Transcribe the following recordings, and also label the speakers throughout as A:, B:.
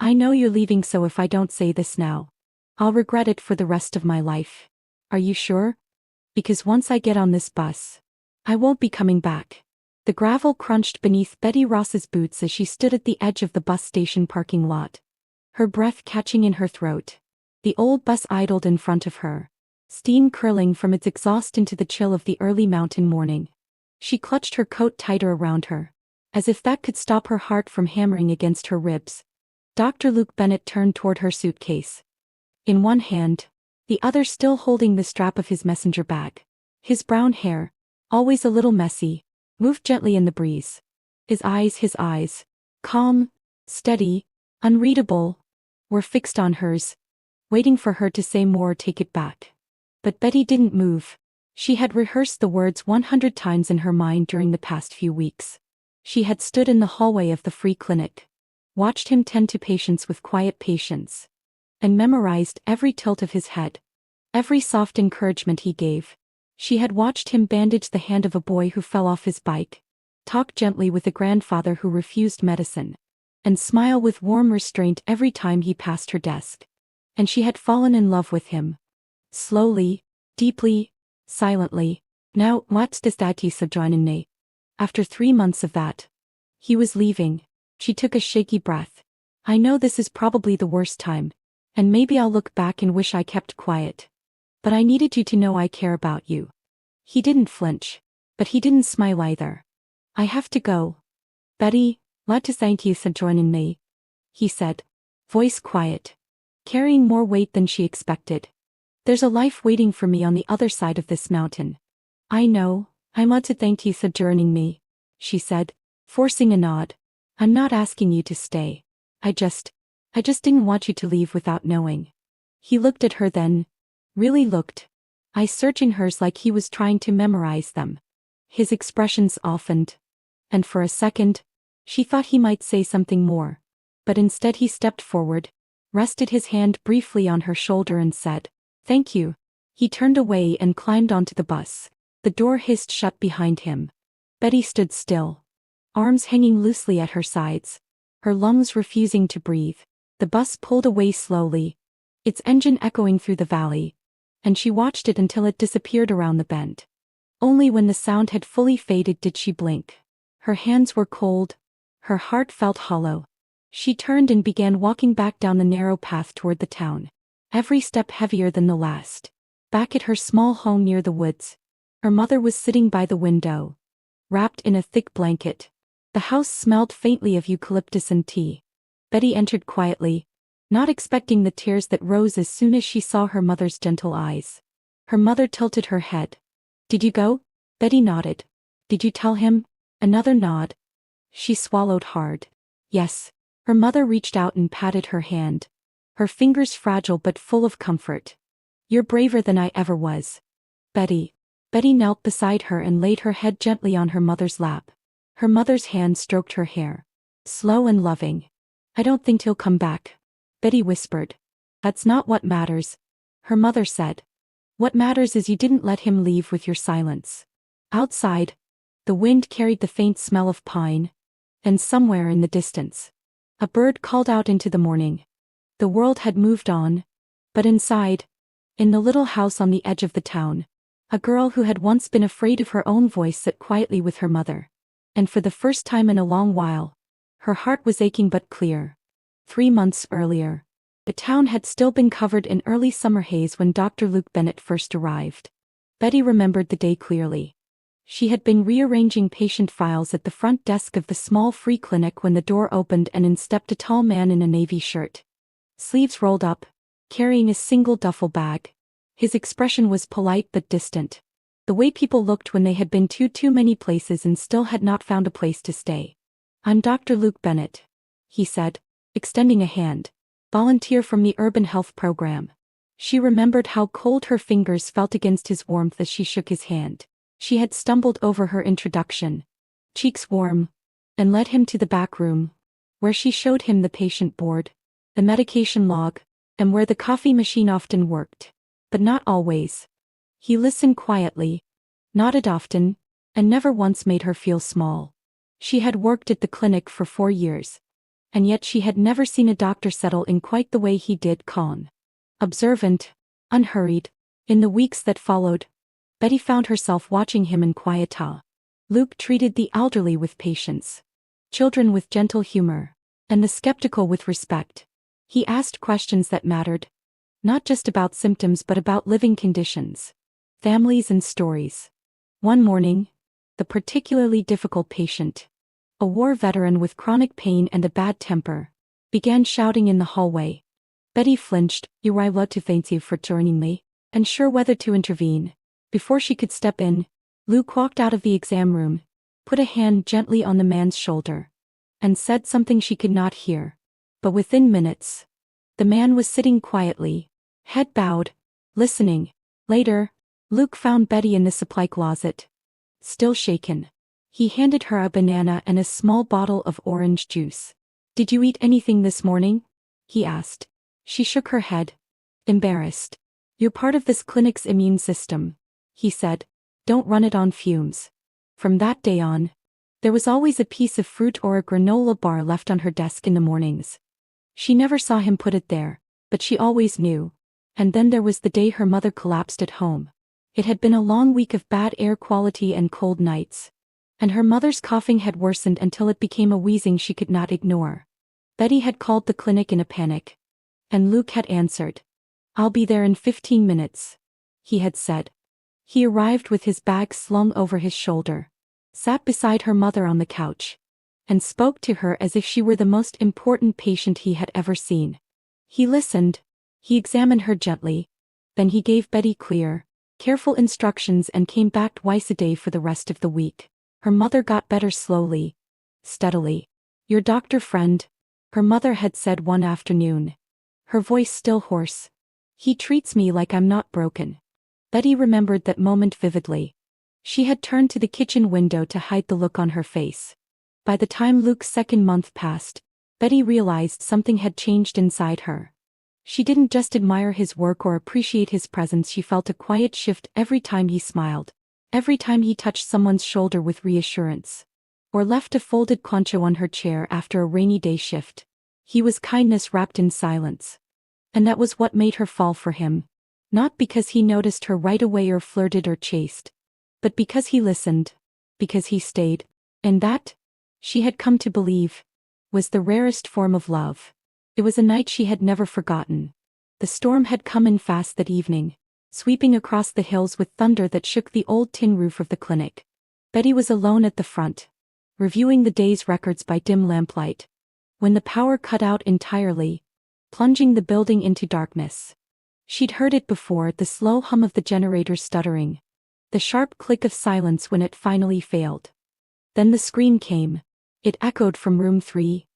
A: I know you're leaving, so if I don't say this now, I'll regret it for the rest of my life. Are you sure? Because once I get on this bus, I won't be coming back. The gravel crunched beneath Betty Ross's boots as she stood at the edge of the bus station parking lot, her breath catching in her throat. The old bus idled in front of her, steam curling from its exhaust into the chill of the early mountain morning. She clutched her coat tighter around her, as if that could stop her heart from hammering against her ribs. Dr. Luke Bennett turned toward her suitcase, in one hand, the other still holding the strap of his messenger bag. His brown hair, always a little messy, moved gently in the breeze. His eyes, calm, steady, unreadable, were fixed on hers, waiting for her to say more or take it back. But Betty didn't move. She had rehearsed the words 100 times in her mind during the past few weeks. She had stood in the hallway of the free clinic, watched him tend to patients with quiet patience, and memorized every tilt of his head, every soft encouragement he gave. She had watched him bandage the hand of a boy who fell off his bike, talk gently with a grandfather who refused medicine, and smile with warm restraint every time he passed her desk. And she had fallen in love with him. Slowly, deeply, silently. Now, what's this that he's joining me? After 3 months of that, he was leaving. She took a shaky breath. I know this is probably the worst time, and maybe I'll look back and wish I kept quiet. But I needed you to know I care about you. He didn't flinch, but he didn't smile either. I have to go. Betty, glad to thank you for joining me, he said, voice quiet, carrying more weight than she expected. There's a life waiting for me on the other side of this mountain. I know, I want to thank you for joining me, she said, forcing a nod. I'm not asking you to stay. I just didn't want you to leave without knowing. He looked at her then, really looked, eyes searching hers like he was trying to memorize them. His expressions softened, and for a second, she thought he might say something more, but instead he stepped forward, rested his hand briefly on her shoulder and said, thank you. He turned away and climbed onto the bus. The door hissed shut behind him. Betty stood still, arms hanging loosely at her sides, her lungs refusing to breathe. The bus pulled away slowly, its engine echoing through the valley, and she watched it until it disappeared around the bend. Only when the sound had fully faded did she blink. Her hands were cold, her heart felt hollow. She turned and began walking back down the narrow path toward the town, every step heavier than the last. Back at her small home near the woods, her mother was sitting by the window, wrapped in a thick blanket. The house smelled faintly of eucalyptus and tea. Betty entered quietly, not expecting the tears that rose as soon as she saw her mother's gentle eyes. Her mother tilted her head. Did you go? Betty nodded. Did you tell him? Another nod. She swallowed hard. Yes. Her mother reached out and patted her hand, her fingers fragile but full of comfort. You're braver than I ever was, Betty. Betty knelt beside her and laid her head gently on her mother's lap. Her mother's hand stroked her hair, slow and loving. I don't think he'll come back, Betty whispered. That's not what matters, her mother said. What matters is you didn't let him leave with your silence. Outside, the wind carried the faint smell of pine, and somewhere in the distance, a bird called out into the morning. The world had moved on, but inside, in the little house on the edge of the town, a girl who had once been afraid of her own voice sat quietly with her mother. And for the first time in a long while, her heart was aching but clear. 3 months earlier, the town had still been covered in early summer haze when Dr. Luke Bennett first arrived. Betty remembered the day clearly. She had been rearranging patient files at the front desk of the small free clinic when the door opened and in stepped a tall man in a navy shirt, sleeves rolled up, carrying a single duffel bag. His expression was polite but distant, the way people looked when they had been to too many places and still had not found a place to stay. I'm Dr. Luke Bennett, he said, extending a hand. Volunteer from the Urban Health Program. She remembered how cold her fingers felt against his warmth as she shook his hand. She had stumbled over her introduction, cheeks warm, and led him to the back room, where she showed him the patient board, the medication log, and where the coffee machine often worked, but not always. He listened quietly, nodded often, and never once made her feel small. She had worked at the clinic for 4 years. And yet she had never seen a doctor settle in quite the way he did, calm, observant, unhurried. In the weeks that followed, Betty found herself watching him in quiet awe. Luke treated the elderly with patience, children with gentle humor, and the skeptical with respect. He asked questions that mattered, not just about symptoms but about living conditions, families and stories. One morning, the particularly difficult patient, a war veteran with chronic pain and a bad temper, began shouting in the hallway. Betty flinched. "You I love to thank you for joining me," unsure whether to intervene. Before she could step in, Luke walked out of the exam room, put a hand gently on the man's shoulder, and said something she could not hear. But within minutes, the man was sitting quietly, head bowed, listening. Later, Luke found Betty in the supply closet, still shaken. He handed her a banana and a small bottle of orange juice. "Did you eat anything this morning?" he asked. She shook her head, embarrassed. "You're part of this clinic's immune system," he said. "Don't run it on fumes." From that day on, there was always a piece of fruit or a granola bar left on her desk in the mornings. She never saw him put it there, but she always knew. And then there was the day her mother collapsed at home. It had been a long week of bad air quality and cold nights, and her mother's coughing had worsened until it became a wheezing she could not ignore. Betty had called the clinic in a panic, and Luke had answered. "I'll be there in 15 minutes, he had said. He arrived with his bag slung over his shoulder, sat beside her mother on the couch, and spoke to her as if she were the most important patient he had ever seen. He listened, he examined her gently, then he gave Betty clear, careful instructions and came back twice a day for the rest of the week. Her mother got better slowly, steadily. "Your doctor friend," her mother had said one afternoon, her voice still hoarse. "He treats me like I'm not broken." Betty remembered that moment vividly. She had turned to the kitchen window to hide the look on her face. By the time Luke's second month passed, Betty realized something had changed inside her. She didn't just admire his work or appreciate his presence, she felt a quiet shift every time he smiled, every time he touched someone's shoulder with reassurance, or left a folded poncho on her chair after a rainy day shift. He was kindness wrapped in silence. And that was what made her fall for him. Not because he noticed her right away or flirted or chased, but because he listened, because he stayed. And that, she had come to believe, was the rarest form of love. It was a night she had never forgotten. The storm had come in fast that evening, sweeping across the hills with thunder that shook the old tin roof of the clinic. Betty was alone at the front, reviewing the day's records by dim lamplight, when the power cut out entirely, plunging the building into darkness. She'd heard it before, the slow hum of the generator stuttering, the sharp click of silence when it finally failed. Then the scream came. It echoed from room 3.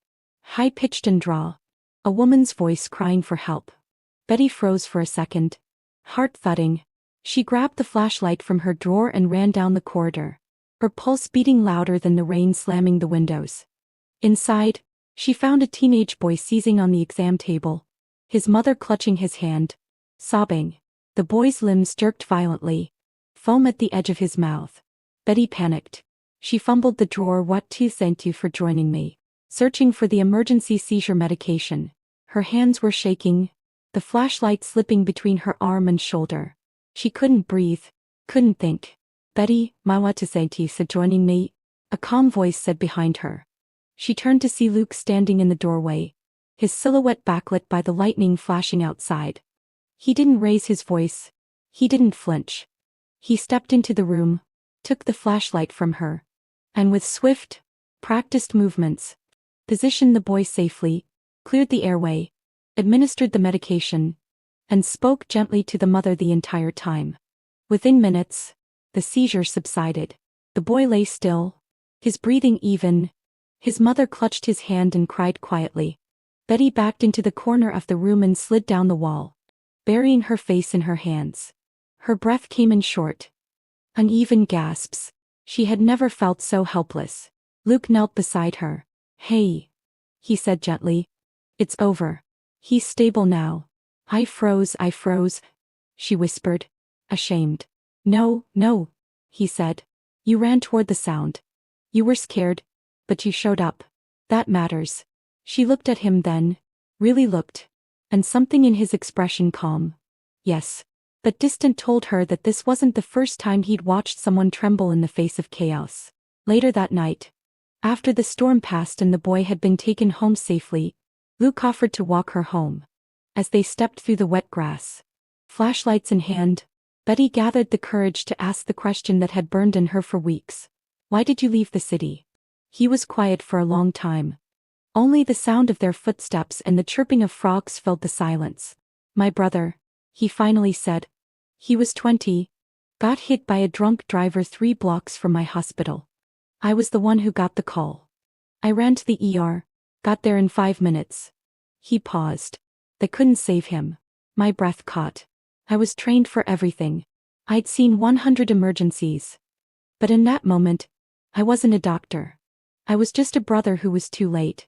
A: High-pitched and raw. A woman's voice crying for help. Betty froze for a second, heart thudding. She grabbed the flashlight from her drawer and ran down the corridor, her pulse beating louder than the rain slamming the windows. Inside, she found a teenage boy seizing on the exam table, his mother clutching his hand, sobbing. The boy's limbs jerked violently, foam at the edge of his mouth. Betty panicked. She fumbled the drawer. "What to thank you for joining me," searching for the emergency seizure medication. Her hands were shaking, the flashlight slipping between her arm and shoulder. She couldn't breathe, couldn't think. "Betty, my what to thank you for joining me," a calm voice said behind her. She turned to see Luke standing in the doorway, his silhouette backlit by the lightning flashing outside. He didn't raise his voice. He didn't flinch. He stepped into the room, took the flashlight from her, and with swift, practiced movements, positioned the boy safely, cleared the airway, administered the medication, and spoke gently to the mother the entire time. Within minutes, the seizure subsided. The boy lay still, his breathing even. His mother clutched his hand and cried quietly. Betty backed into the corner of the room and slid down the wall, burying her face in her hands. Her breath came in short, uneven gasps. She had never felt so helpless. Luke knelt beside her. "Hey," he said gently. "It's over. He's stable now." I froze," she whispered, ashamed. No, he said. "You ran toward the sound. You were scared, but you showed up. That matters." She looked at him then, really looked, and something in his expression calm, yes, but distant told her that this wasn't the first time he'd watched someone tremble in the face of chaos. Later that night, after the storm passed and the boy had been taken home safely, Luke offered to walk her home. As they stepped through the wet grass, flashlights in hand, Betty gathered the courage to ask the question that had burned in her for weeks. Why did you leave the city? He was quiet for a long time. Only the sound of their footsteps and the chirping of frogs filled the silence. My brother, he finally said. He was 20, got hit by a drunk driver 3 blocks from my hospital. I was the one who got the call. I ran to the ER, got there in 5 minutes. He paused. They couldn't save him. My breath caught. I was trained for everything. I'd seen 100 emergencies. But in that moment, I wasn't a doctor. I was just a brother who was too late.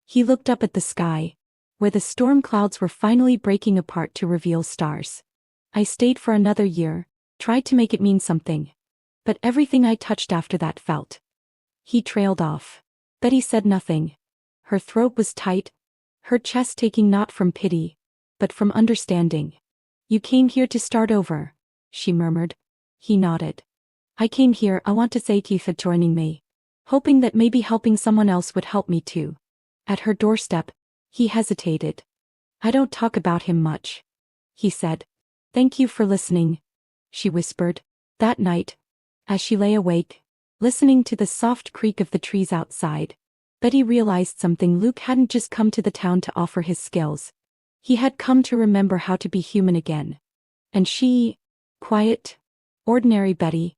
A: He looked up at the sky, where the storm clouds were finally breaking apart to reveal stars. I stayed for another year, tried to make it mean something. But everything I touched after that felt. He trailed off. Betty said nothing. Her throat was tight, her chest taking not from pity, but from understanding. You came here to start over, she murmured. He nodded. I came here, I want to thank you for joining me. Hoping that maybe helping someone else would help me too. At her doorstep, he hesitated. I don't talk about him much, he said. Thank you for listening, she whispered. That night, as she lay awake, listening to the soft creak of the trees outside, Betty realized something. Luke hadn't just come to the town to offer his skills. He had come to remember how to be human again. And she, quiet, ordinary Betty,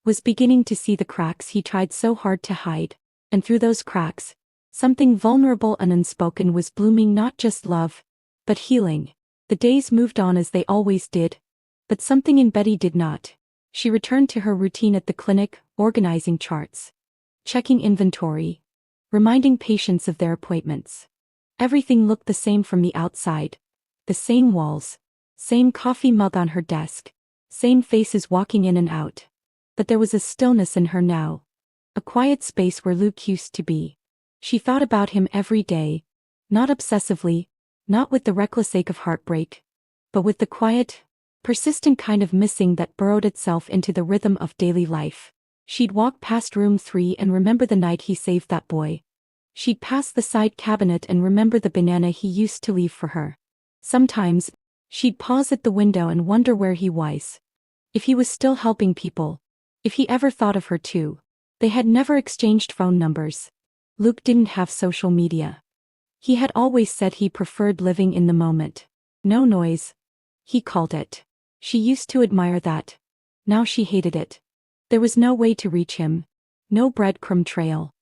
A: was beginning to see the cracks he tried so hard to hide, and through those cracks, something vulnerable and unspoken was blooming, not just love, but healing. The days moved on as they always did, but something in Betty did not. She returned to her routine at the clinic, organizing charts, checking inventory, reminding patients of their appointments. Everything looked the same from the outside. The same walls, same coffee mug on her desk, same faces walking in and out. But there was a stillness in her now. A quiet space where Luke used to be. She thought about him every day, not obsessively, not with the reckless ache of heartbreak, but with the quiet, persistent kind of missing that burrowed itself into the rhythm of daily life. She'd walk past room 3 and remember the night he saved that boy. She'd pass the side cabinet and remember the banana he used to leave for her. Sometimes, she'd pause at the window and wonder where he was. If he was still helping people. If he ever thought of her too. They had never exchanged phone numbers. Luke didn't have social media. He had always said he preferred living in the moment. No noise, he called it. She used to admire that. Now she hated it. There was no way to reach him. No breadcrumb trail.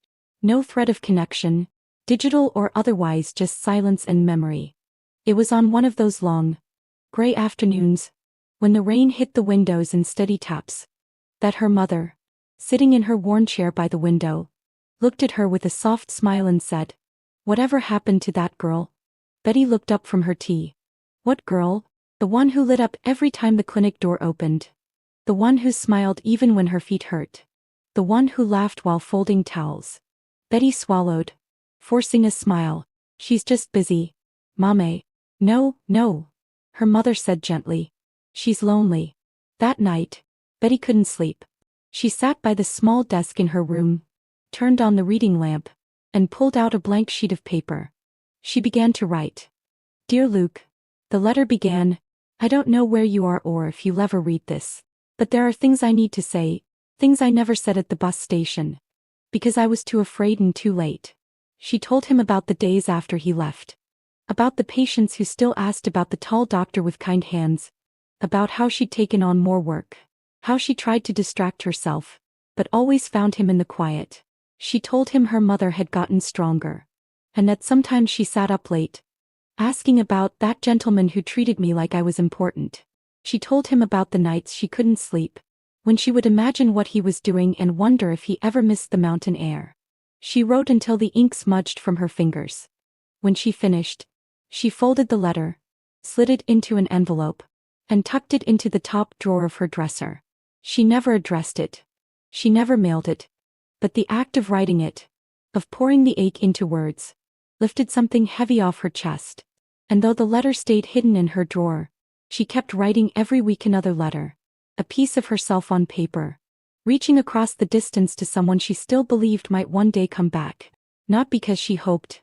A: No thread of connection, digital or otherwise, just silence and memory. It was on one of those long, gray afternoons, when the rain hit the windows in steady taps, that her mother, sitting in her worn chair by the window, looked at her with a soft smile and said, "Whatever happened to that girl?" Betty looked up from her tea. What girl? The one who lit up every time the clinic door opened. The one who smiled even when her feet hurt. The one who laughed while folding towels. Betty swallowed, forcing a smile. She's just busy, Mame. No, no, her mother said gently. She's lonely. That night, Betty couldn't sleep. She sat by the small desk in her room, turned on the reading lamp, and pulled out a blank sheet of paper. She began to write. Dear Luke, the letter began, I don't know where you are or if you'll ever read this, but there are things I need to say, things I never said at the bus station. Because I was too afraid and too late. She told him about the days after he left. About the patients who still asked about the tall doctor with kind hands. About how she'd taken on more work. How she tried to distract herself, but always found him in the quiet. She told him her mother had gotten stronger. And that sometimes she sat up late, asking about that gentleman who treated me like I was important. She told him about the nights she couldn't sleep, when she would imagine what he was doing and wonder if he ever missed the mountain air. She wrote until the ink smudged from her fingers. When she finished, she folded the letter, slid it into an envelope, and tucked it into the top drawer of her dresser. She never addressed it. She never mailed it. But the act of writing it, of pouring the ache into words, lifted something heavy off her chest. And though the letter stayed hidden in her drawer, she kept writing every week another letter. A piece of herself on paper, reaching across the distance to someone she still believed might one day come back. Not because she hoped,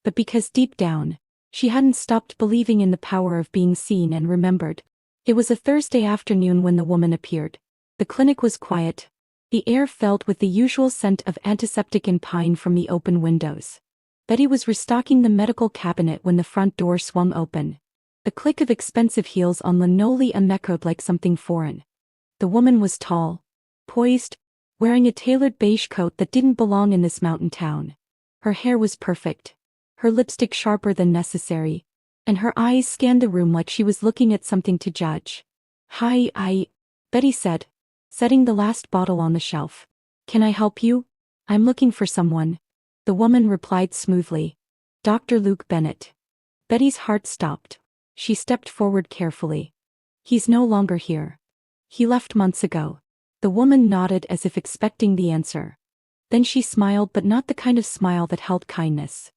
A: but because deep down, she hadn't stopped believing in the power of being seen and remembered. It was a Thursday afternoon when the woman appeared. The clinic was quiet, the air filled with the usual scent of antiseptic and pine from the open windows. Betty was restocking the medical cabinet when the front door swung open. The click of expensive heels on linoleum echoed like something foreign. The woman was tall, poised, wearing a tailored beige coat that didn't belong in this mountain town. Her hair was perfect, her lipstick sharper than necessary, and her eyes scanned the room like she was looking at something to judge. "Hi, Betty said, setting the last bottle on the shelf. "Can I help you? I'm looking for someone." The woman replied smoothly. "Dr. Luke Bennett." Betty's heart stopped. She stepped forward carefully. "He's no longer here. He left months ago." The woman nodded as if expecting the answer. Then she smiled, but not the kind of smile that held kindness.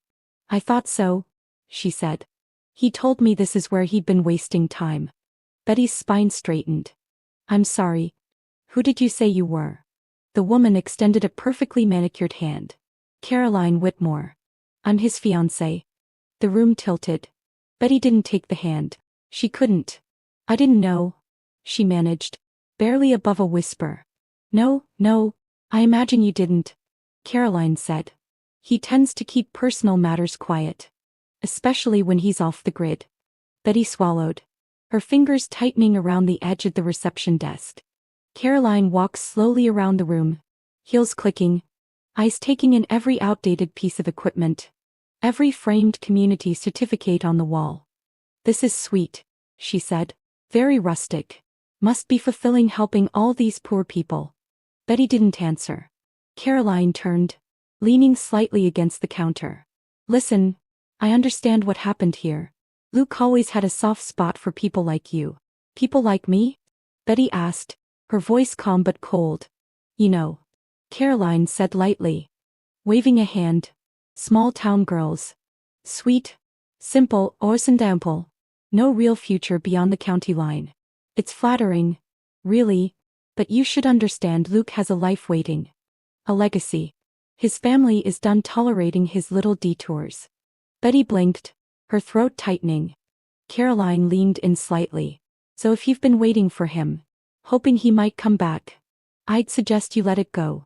A: "I thought so," she said. "He told me this is where he'd been wasting time." Betty's spine straightened. "I'm sorry. Who did you say you were?" The woman extended a perfectly manicured hand. "Caroline Whitmore. I'm his fiancée." The room tilted. Betty didn't take the hand. She couldn't. "I didn't know," she managed, barely above a whisper. No, I imagine you didn't," Caroline said. "He tends to keep personal matters quiet. Especially when he's off the grid." Betty swallowed, her fingers tightening around the edge of the reception desk. Caroline walked slowly around the room, heels clicking, eyes taking in every outdated piece of equipment, every framed community certificate on the wall. "This is sweet," she said. "Very rustic. Must be fulfilling helping all these poor people." Betty didn't answer. Caroline turned, leaning slightly against the counter. "Listen, I understand what happened here. Luke always had a soft spot for people like you." "People like me?" Betty asked, her voice calm but cold. "You know," Caroline said lightly, waving a hand. "Small town girls. Sweet, simple, orsentample. No real future beyond the county line. It's flattering, really, but you should understand Luke has a life waiting. A legacy. His family is done tolerating his little detours." Betty blinked, her throat tightening. Caroline leaned in slightly. "So if you've been waiting for him, hoping he might come back, I'd suggest you let it go.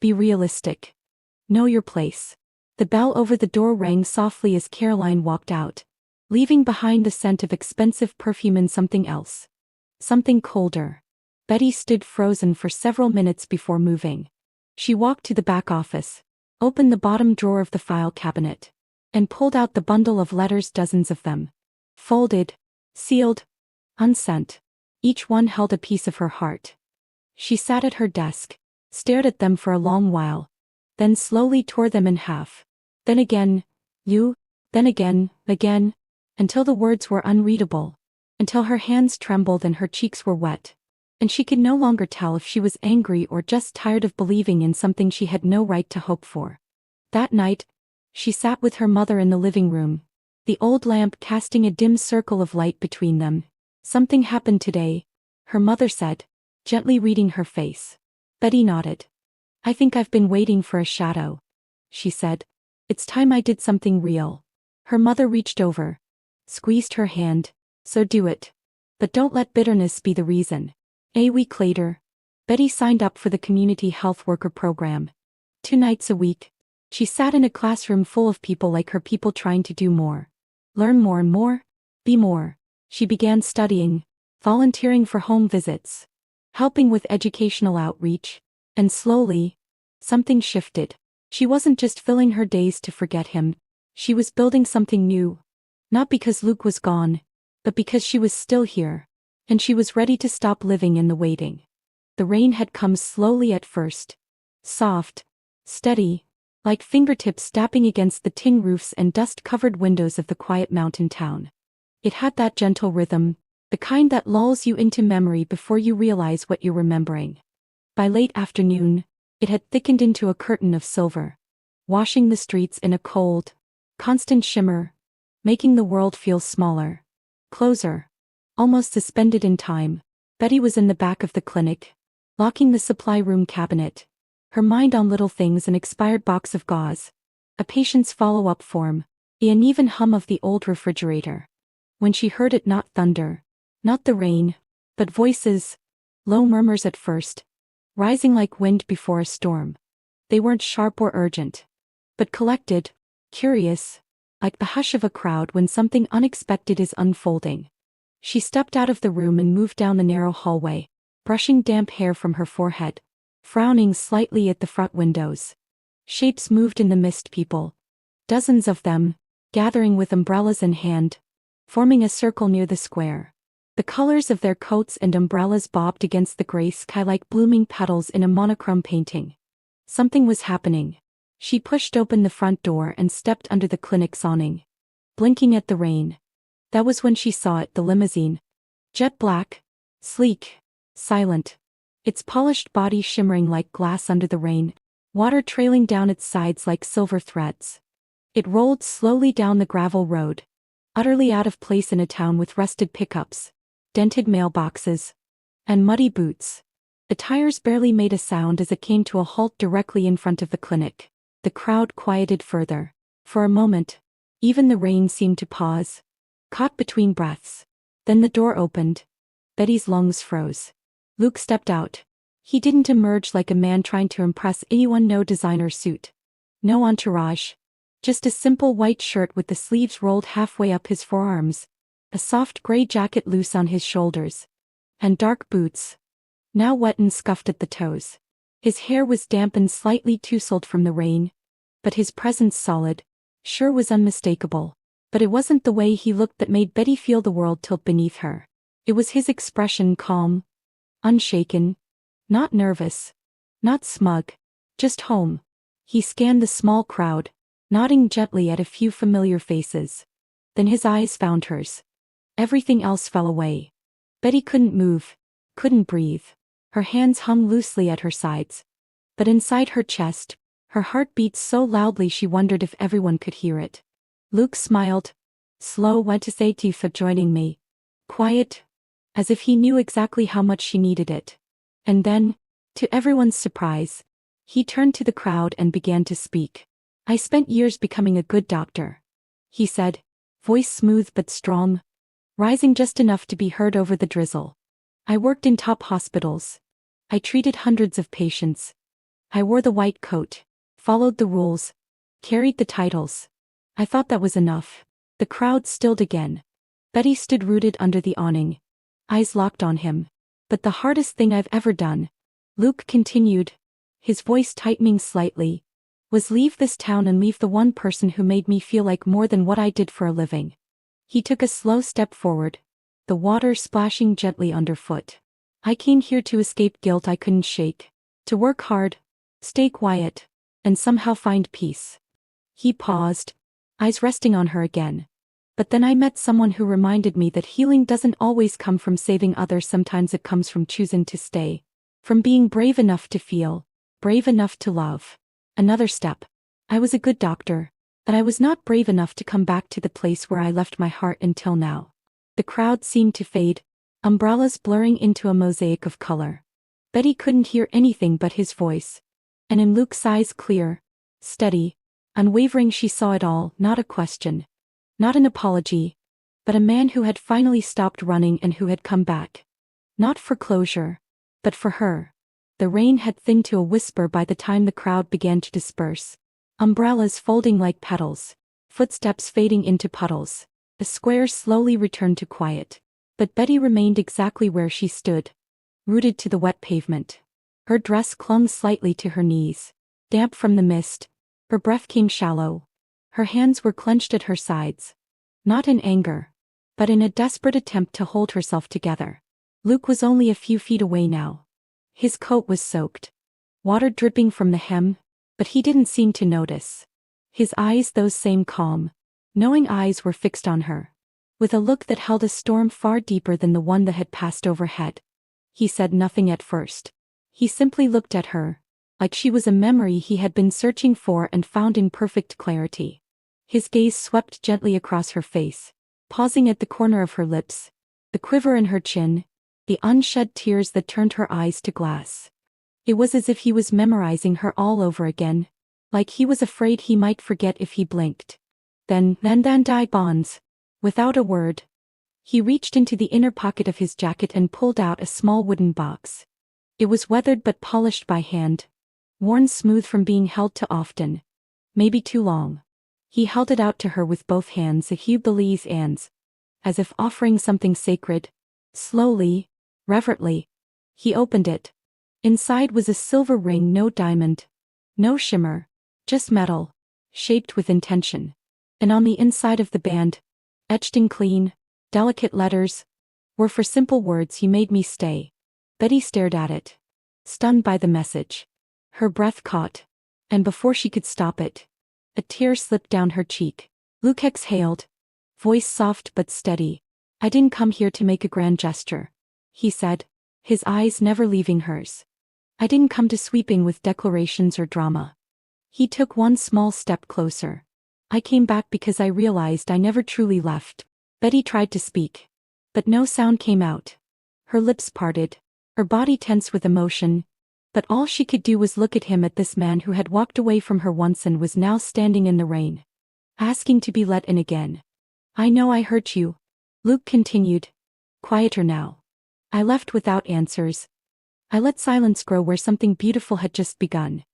A: Be realistic. Know your place." The bell over the door rang softly as Caroline walked out, leaving behind the scent of expensive perfume and something else. Something colder. Betty stood frozen for several minutes before moving. She walked to the back office, opened the bottom drawer of the file cabinet, and pulled out the bundle of letters, dozens of them. Folded, sealed, unsent. Each one held a piece of her heart. She sat at her desk, stared at them for a long while, then slowly tore them in half. Then again, then again, until the words were unreadable, until her hands trembled and her cheeks were wet, and she could no longer tell if she was angry or just tired of believing in something she had no right to hope for. That night, she sat with her mother in the living room, the old lamp casting a dim circle of light between them. "Something happened today," her mother said, gently reading her face. Betty nodded. "I think I've been waiting for a shadow," she said. "It's time I did something real." Her mother reached over, squeezed her hand. "So do it. But don't let bitterness be the reason." A week later, Betty signed up for the community health worker program. 2 nights a week, she sat in a classroom full of people like her, people trying to do more. Learn more and more, be more. She began studying, volunteering for home visits, helping with educational outreach, and slowly, something shifted. She wasn't just filling her days to forget him, she was building something new. Not because Luke was gone, but because she was still here, and she was ready to stop living in the waiting. The rain had come slowly at first, soft, steady, like fingertips tapping against the tin roofs and dust-covered windows of the quiet mountain town. It had that gentle rhythm, the kind that lulls you into memory before you realize what you're remembering. By late afternoon, it had thickened into a curtain of silver, washing the streets in a cold, Constant shimmer, making the world feel smaller. Closer. Almost suspended in time. Betty was in the back of the clinic, locking the supply room cabinet. Her mind on little things: an expired box of gauze, a patient's follow-up form, the uneven hum of the old refrigerator. When she heard it, not thunder, not the rain, but voices, low murmurs at first, rising like wind before a storm. They weren't sharp or urgent, but collected, curious, like the hush of a crowd when something unexpected is unfolding. She stepped out of the room and moved down the narrow hallway, brushing damp hair from her forehead, frowning slightly at the front windows. Shapes moved in the mist: people, dozens of them, gathering with umbrellas in hand, forming a circle near the square. The colors of their coats and umbrellas bobbed against the gray sky like blooming petals in a monochrome painting. Something was happening. She pushed open the front door and stepped under the clinic's awning, blinking at the rain. That was when she saw it: the limousine. Jet black, sleek, silent. Its polished body shimmering like glass under the rain, water trailing down its sides like silver threads. It rolled slowly down the gravel road, utterly out of place in a town with rusted pickups, dented mailboxes, and muddy boots. The tires barely made a sound as it came to a halt directly in front of the clinic. The crowd quieted further. For a moment, even the rain seemed to pause, caught between breaths. Then the door opened. Betty's lungs froze. Luke stepped out. He didn't emerge like a man trying to impress anyone. No designer suit, no entourage. Just a simple white shirt with the sleeves rolled halfway up his forearms, a soft gray jacket loose on his shoulders, and dark boots, now wet and scuffed at the toes. His hair was damp and slightly tousled from the rain, but his presence, solid, sure, was unmistakable. But it wasn't the way he looked that made Betty feel the world tilt beneath her. It was his expression: calm, unshaken, not nervous, not smug, just home. He scanned the small crowd, nodding gently at a few familiar faces. Then his eyes found hers. Everything else fell away. Betty couldn't move, couldn't breathe. Her hands hung loosely at her sides. But inside her chest, her heart beat so loudly she wondered if everyone could hear it. Luke smiled. Slow. "Want to say to you for joining me." Quiet, as if he knew exactly how much she needed it. And then, to everyone's surprise, he turned to the crowd and began to speak. "I spent years becoming a good doctor," he said, voice smooth but strong, rising just enough to be heard over the drizzle. "I worked in top hospitals. I treated hundreds of patients. I wore the white coat, followed the rules, carried the titles. I thought that was enough." The crowd stilled again. Betty stood rooted under the awning, eyes locked on him. "But the hardest thing I've ever done," Luke continued, his voice tightening slightly, "was leave this town and leave the one person who made me feel like more than what I did for a living." He took a slow step forward, the water splashing gently underfoot. "I came here to escape guilt I couldn't shake, to work hard, stay quiet, and somehow find peace." He paused, eyes resting on her again. "But then I met someone who reminded me that healing doesn't always come from saving others. Sometimes it comes from choosing to stay, from being brave enough to feel, brave enough to love." Another step. "I was a good doctor, but I was not brave enough to come back to the place where I left my heart until now." The crowd seemed to fade, umbrellas blurring into a mosaic of color. Betty couldn't hear anything but his voice. And in Luke's eyes, clear, steady, unwavering, she saw it all: not a question, not an apology, but a man who had finally stopped running and who had come back. Not for closure, but for her. The rain had thinned to a whisper by the time the crowd began to disperse. Umbrellas folding like petals, footsteps fading into puddles. The square slowly returned to quiet. But Betty remained exactly where she stood, rooted to the wet pavement. Her dress clung slightly to her knees, damp from the mist. Her breath came shallow. Her hands were clenched at her sides. Not in anger, but in a desperate attempt to hold herself together. Luke was only a few feet away now. His coat was soaked, water dripping from the hem, but he didn't seem to notice. His eyes, those same calm, knowing eyes, were fixed on her, with a look that held a storm far deeper than the one that had passed overhead. He said nothing at first. He simply looked at her, like she was a memory he had been searching for and found in perfect clarity. His gaze swept gently across her face, pausing at the corner of her lips, the quiver in her chin, the unshed tears that turned her eyes to glass. It was as if he was memorizing her all over again, like he was afraid he might forget if he blinked. Then die bonds. Without a word, he reached into the inner pocket of his jacket and pulled out a small wooden box. It was weathered but polished by hand, worn smooth from being held too often, maybe too long. He held it out to her with both hands, a Hugh Belize hands, as if offering something sacred. Slowly, reverently, he opened it. Inside was a silver ring, no diamond, no shimmer, just metal, shaped with intention. And on the inside of the band, etched in clean, delicate letters, were for simple words, "He made me stay." Betty stared at it, stunned by the message. Her breath caught, and before she could stop it, a tear slipped down her cheek. Luke exhaled, voice soft but steady. "I didn't come here to make a grand gesture," he said, his eyes never leaving hers. "I didn't come to sweeping with declarations or drama." He took one small step closer. "I came back because I realized I never truly left." Betty tried to speak, but no sound came out. Her lips parted, her body tense with emotion, but all she could do was look at him, at this man who had walked away from her once and was now standing in the rain, asking to be let in again. "I know I hurt you," Luke continued, quieter now. "I left without answers. I let silence grow where something beautiful had just begun.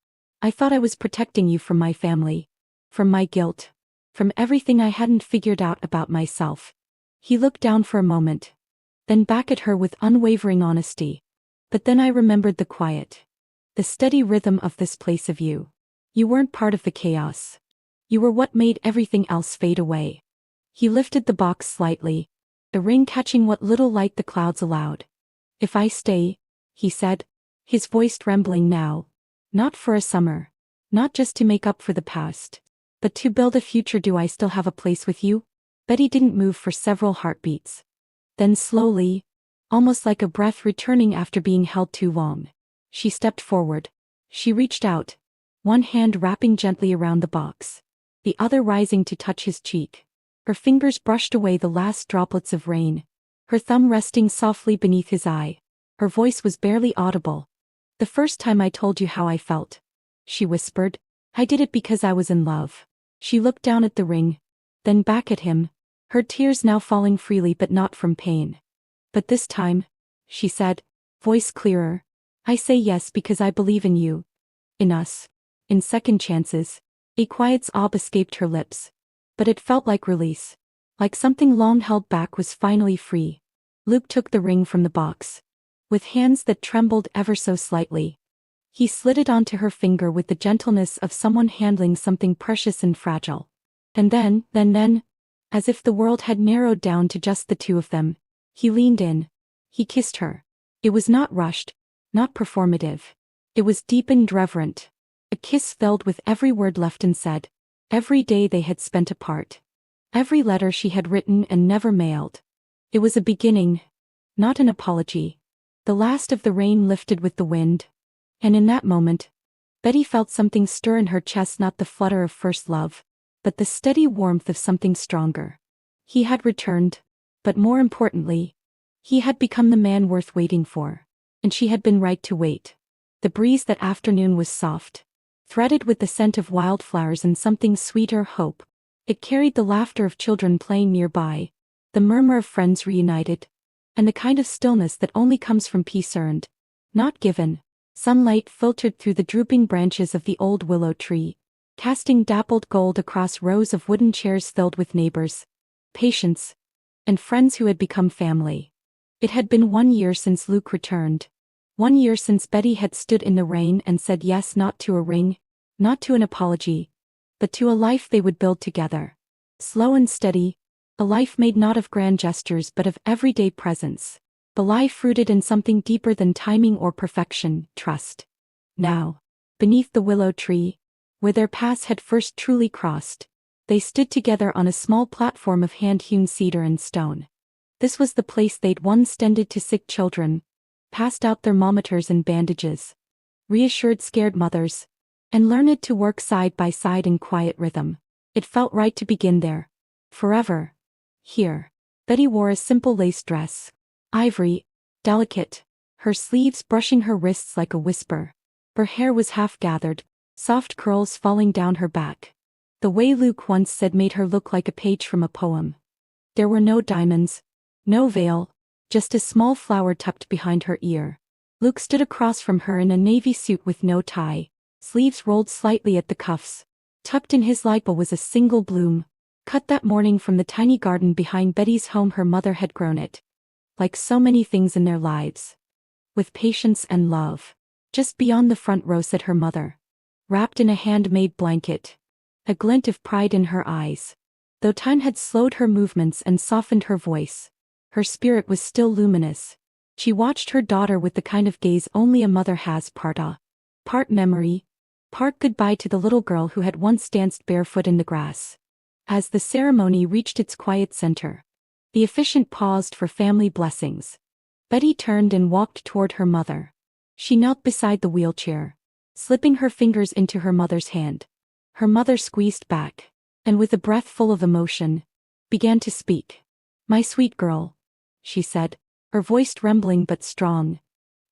A: I thought I was protecting you from my family, from my guilt, from everything I hadn't figured out about myself." He looked down for a moment, then back at her with unwavering honesty. "But then I remembered the quiet, the steady rhythm of this place of you. You weren't part of the chaos. You were what made everything else fade away." He lifted the box slightly, the ring catching what little light the clouds allowed. "If I stay," he said, his voice trembling now, "not for a summer, not just to make up for the past, but to build a future, do I still have a place with you?" Betty didn't move for several heartbeats. Then slowly, almost like a breath returning after being held too long, she stepped forward. She reached out, one hand wrapping gently around the box, the other rising to touch his cheek. Her fingers brushed away the last droplets of rain, her thumb resting softly beneath his eye. Her voice was barely audible. "The first time I told you how I felt," she whispered, "I did it because I was in love." She looked down at the ring, then back at him, her tears now falling freely but not from pain. "But this time," she said, voice clearer, "I say yes because I believe in you, in us, in second chances." A quiet sob escaped her lips, but it felt like release, like something long held back was finally free. Luke took the ring from the box, with hands that trembled ever so slightly. He slid it onto her finger with the gentleness of someone handling something precious and fragile. And then, as if the world had narrowed down to just the two of them, he leaned in. He kissed her. It was not rushed, not performative. It was deep and reverent. A kiss filled with every word left unsaid, every day they had spent apart, every letter she had written and never mailed. It was a beginning, not an apology. The last of the rain lifted with the wind, and in that moment, Betty felt something stir in her chest, not the flutter of first love, but the steady warmth of something stronger. He had returned, but more importantly, he had become the man worth waiting for, and she had been right to wait. The breeze that afternoon was soft, threaded with the scent of wildflowers and something sweeter, hope. It carried the laughter of children playing nearby, the murmur of friends reunited, and the kind of stillness that only comes from peace earned, not given. Sunlight filtered through the drooping branches of the old willow tree, casting dappled gold across rows of wooden chairs filled with neighbors, patients, and friends who had become family. It had been 1 year since Luke returned. 1 year since Betty had stood in the rain and said yes, not to a ring, not to an apology, but to a life they would build together. Slow and steady, a life made not of grand gestures but of everyday presence. A life rooted in something deeper than timing or perfection, trust. Now, beneath the willow tree, where their paths had first truly crossed, they stood together on a small platform of hand-hewn cedar and stone. This was the place they'd once tended to sick children, passed out thermometers and bandages, reassured scared mothers, and learned to work side by side in quiet rhythm. It felt right to begin there. Forever. Here. Betty wore a simple lace dress. Ivory. Delicate. Her sleeves brushing her wrists like a whisper. Her hair was half gathered, soft curls falling down her back. The way Luke once said made her look like a page from a poem. There were no diamonds. No veil. Just a small flower tucked behind her ear. Luke stood across from her in a navy suit with no tie, sleeves rolled slightly at the cuffs. Tucked in his lipa was a single bloom, cut that morning from the tiny garden behind Betty's home. Her mother had grown it. Like so many things in their lives. With patience and love. Just beyond the front row sat her mother. Wrapped in a handmade blanket. A glint of pride in her eyes. Though time had slowed her movements and softened her voice, her spirit was still luminous. She watched her daughter with the kind of gaze only a mother has, part awe, part memory, part goodbye to the little girl who had once danced barefoot in the grass. As the ceremony reached its quiet center, the officiant paused for family blessings. Betty turned and walked toward her mother. She knelt beside the wheelchair, slipping her fingers into her mother's hand. Her mother squeezed back, and with a breath full of emotion, began to speak. "My sweet girl," she said, her voice trembling but strong.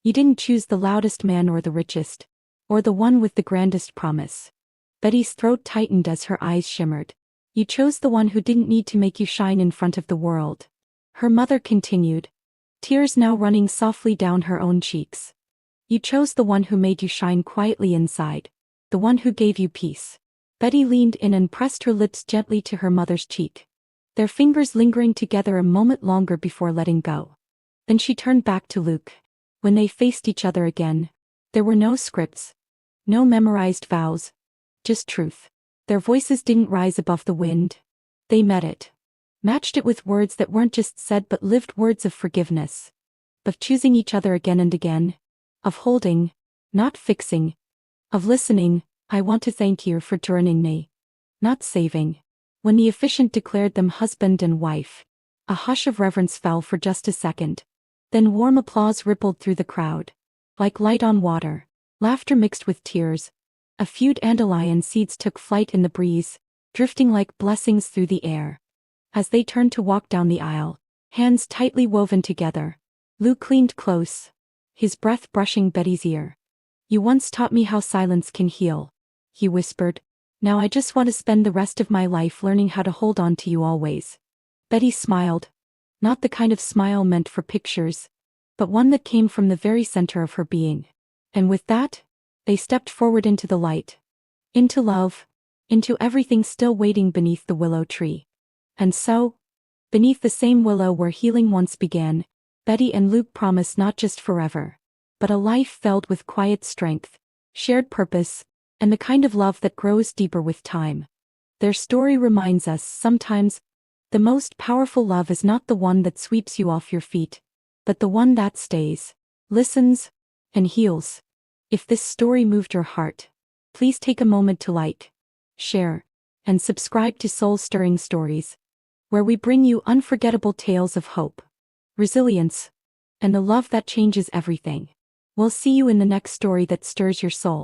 A: "You didn't choose the loudest man or the richest, or the one with the grandest promise." Betty's throat tightened as her eyes shimmered. "You chose the one who didn't need to make you shine in front of the world." Her mother continued, tears now running softly down her own cheeks. "You chose the one who made you shine quietly inside, the one who gave you peace." Betty leaned in and pressed her lips gently to her mother's cheek, their fingers lingering together a moment longer before letting go. Then she turned back to Luke. When they faced each other again, there were no scripts, no memorized vows, just truth. Their voices didn't rise above the wind. They met it. Matched it with words that weren't just said but lived, words of forgiveness. Of choosing each other again and again. Of holding, not fixing. Of listening. "I want to thank you for joining me, not saving." When the officiant declared them husband and wife, a hush of reverence fell for just a second. Then warm applause rippled through the crowd. Like light on water, laughter mixed with tears. A few dandelion seeds took flight in the breeze, drifting like blessings through the air. As they turned to walk down the aisle, hands tightly woven together, Luke leaned close, his breath brushing Betty's ear. "You once taught me how silence can heal," he whispered. "Now I just want to spend the rest of my life learning how to hold on to you always." Betty smiled. Not the kind of smile meant for pictures, but one that came from the very center of her being. And with that, they stepped forward into the light. Into love. Into everything still waiting beneath the willow tree. And so, beneath the same willow where healing once began, Betty and Luke promised not just forever, but a life filled with quiet strength, shared purpose, and the kind of love that grows deeper with time. Their story reminds us sometimes, the most powerful love is not the one that sweeps you off your feet, but the one that stays, listens, and heals. If this story moved your heart, please take a moment to like, share, and subscribe to Soul Stirring Stories, where we bring you unforgettable tales of hope, resilience, and the love that changes everything. We'll see you in the next story that stirs your soul.